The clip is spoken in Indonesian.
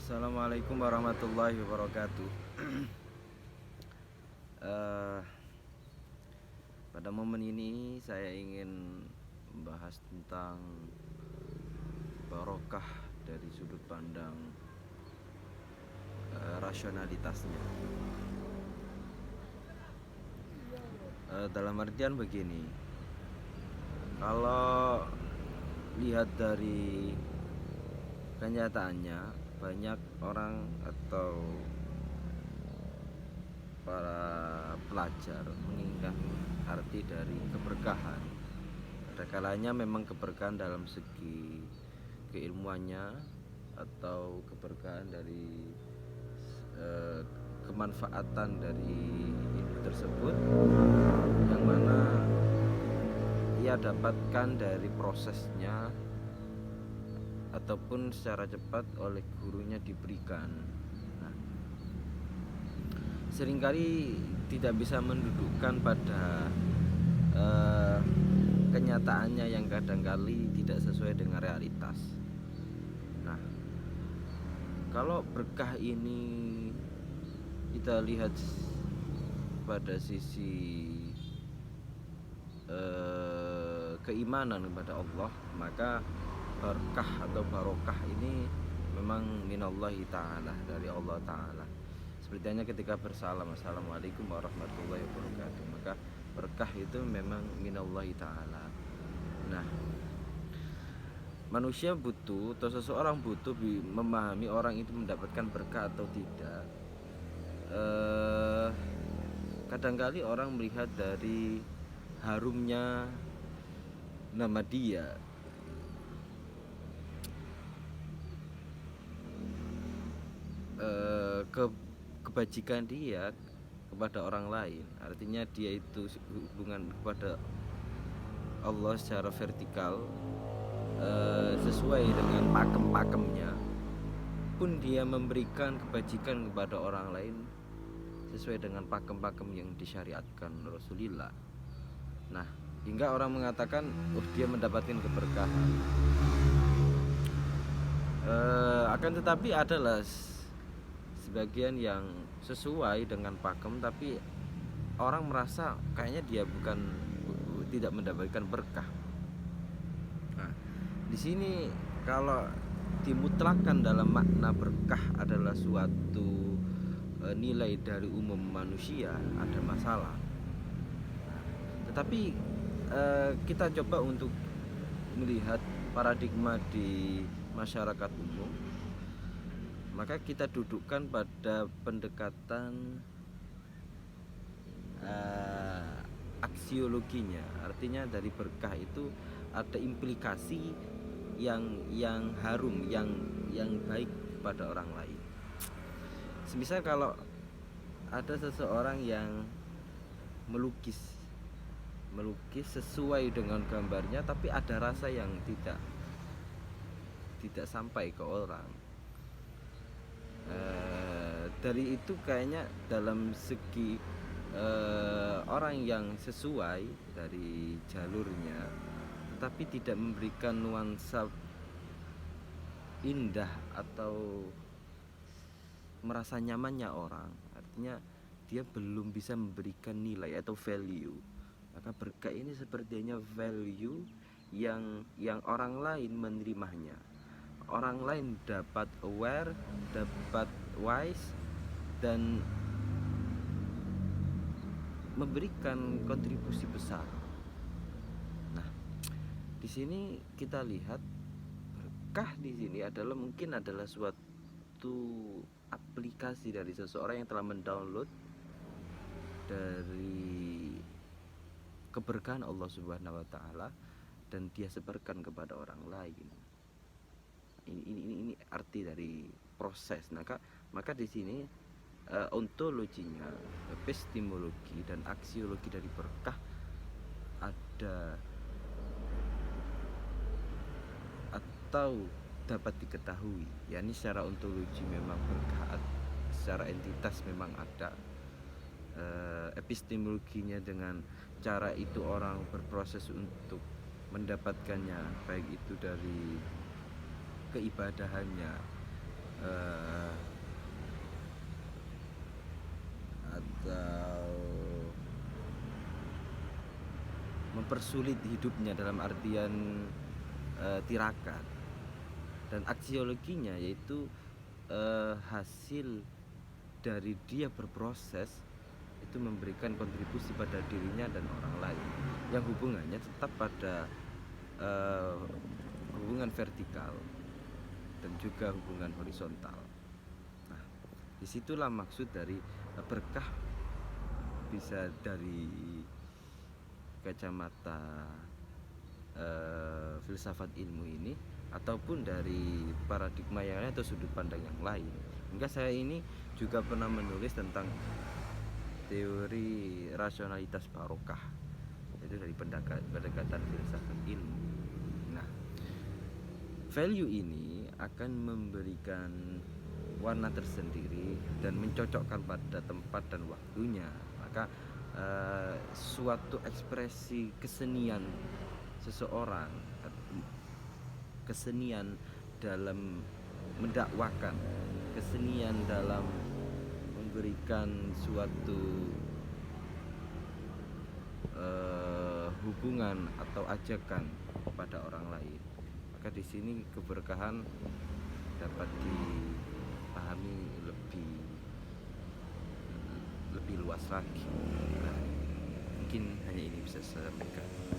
Assalamualaikum warahmatullahi wabarakatuh. Eh, Pada momen ini saya ingin membahas tentang barokah dari sudut pandang rasionalitasnya. Dalam artian begini, kalau lihat dari kenyataannya, banyak orang atau para pelajar menginginkan arti dari keberkahan. Ada kalanya memang keberkahan dalam segi keilmuannya atau keberkahan dari kemanfaatan dari ilmu tersebut, yang mana ia dapatkan dari prosesnya ataupun secara cepat oleh gurunya diberikan. Nah, seringkali tidak bisa mendudukkan pada kenyataannya yang kadangkali tidak sesuai dengan realitas. Nah, kalau berkah ini kita lihat pada sisi keimanan kepada Allah, maka berkah atau barokah ini memang minallahi ta'ala, dari Allah ta'ala. Seperti hanya ketika bersalam, assalamualaikum warahmatullahi wabarakatuh, maka berkah itu memang minallahi ta'ala. Nah, manusia butuh atau seseorang butuh memahami orang itu mendapatkan berkah atau tidak. Kadangkali orang melihat dari harumnya nama dia, kebajikan dia kepada orang lain, artinya dia itu hubungan kepada Allah secara vertikal, sesuai dengan pakem-pakemnya, pun dia memberikan kebajikan kepada orang lain sesuai dengan pakem-pakem yang disyariatkan Rasulullah. Nah, hingga orang mengatakan, dia mendapatkan keberkahan. Akan tetapi adalah sebagian yang sesuai dengan pakem, tapi orang merasa kayaknya dia tidak mendapatkan berkah. Nah, di sini kalau dimutlakkan dalam makna berkah adalah suatu nilai dari umum manusia, ada masalah. Tetapi kita coba untuk melihat paradigma di masyarakat umum, maka kita dudukkan pada pendekatan aksiologinya. Artinya dari berkah itu ada implikasi yang harum, yang baik pada orang lain. Semisal kalau ada seseorang yang melukis sesuai dengan gambarnya, tapi ada rasa yang tidak sampai ke orang. Dari itu kayaknya dalam segi orang yang sesuai dari jalurnya, tapi tidak memberikan nuansa indah atau merasa nyamannya orang, artinya dia belum bisa memberikan nilai atau value. Maka berkah ini sepertinya value yang orang lain menerimanya, orang lain dapat aware, dapat wise, dan memberikan kontribusi besar. Nah, di sini kita lihat berkah di sini mungkin adalah suatu aplikasi dari seseorang yang telah mendownload dari keberkahan Allah Subhanahu wa taala dan dia sebarkan kepada orang lain. Ini arti dari proses. Maka di sini ontologinya, epistemologi dan aksiologi dari berkah ada atau dapat diketahui. Yakni secara ontologi memang berkah, secara entitas memang ada. Epistemologinya dengan cara itu orang berproses untuk mendapatkannya, baik itu dari keibadahannya, mempersulit hidupnya dalam artian tirakat. Dan aksiologinya yaitu hasil dari dia berproses itu memberikan kontribusi pada dirinya dan orang lain yang hubungannya tetap pada hubungan vertikal dan juga hubungan horizontal. Nah, disitulah maksud dari berkah bisa dari kacamata filsafat ilmu ini ataupun dari paradigma yang lain atau sudut pandang yang lain. Hingga saya ini juga pernah menulis tentang teori rasionalitas barokah, itu dari pendekatan filsafat ilmu. Nah, value ini akan memberikan warna tersendiri dan mencocokkan pada tempat dan waktunya. Maka suatu ekspresi kesenian seseorang, kesenian dalam mendakwakan, kesenian dalam memberikan suatu hubungan atau ajakan kepada orang lain, maka di sini keberkahan dapat dipahami lebih luas lagi. Nah, mungkin hanya ini bisa saya sampaikan.